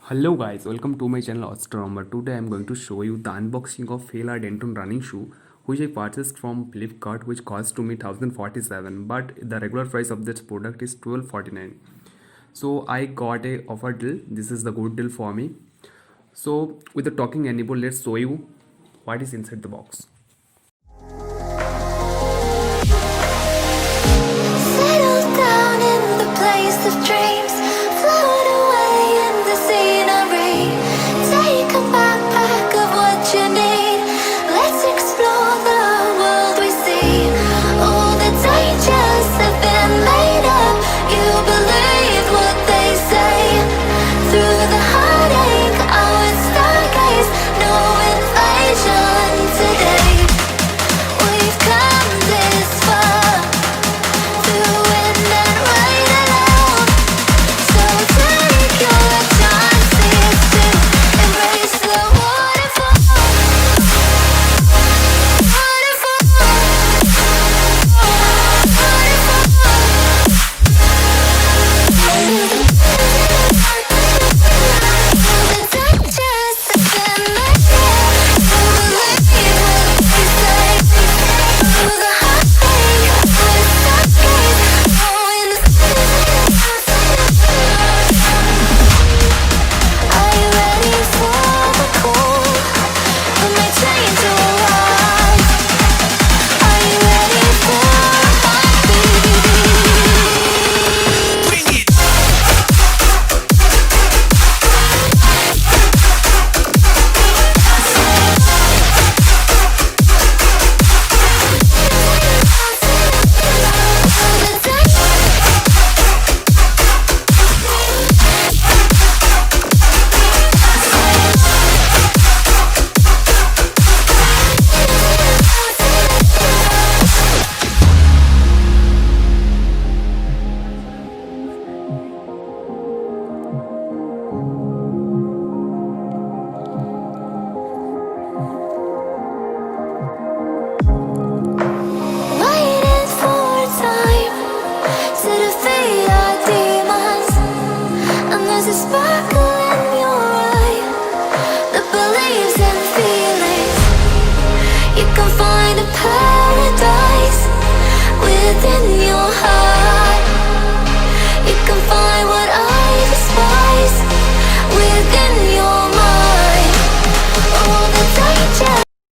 Hello guys, welcome to my channel Astronomer. Today I am going to show you the unboxing of Fila DENTON running shoe which I purchased from Flipkart, which cost to me 1047, but the regular price of this product is 1249. So I got a offer deal. This is the good deal for me. So with the talking anymore, let's show you what is inside the box. Settle down in the place of dreams. Float away in the scenery. Take a backpack of what you need. Let's explore the world we see. All the dangers have been made up. You believe what they say. Through the heartache, our stargaze. No invasion today. We've come this far. There's a sparkle in your eye that believes in feelings. You can find a paradise within your heart.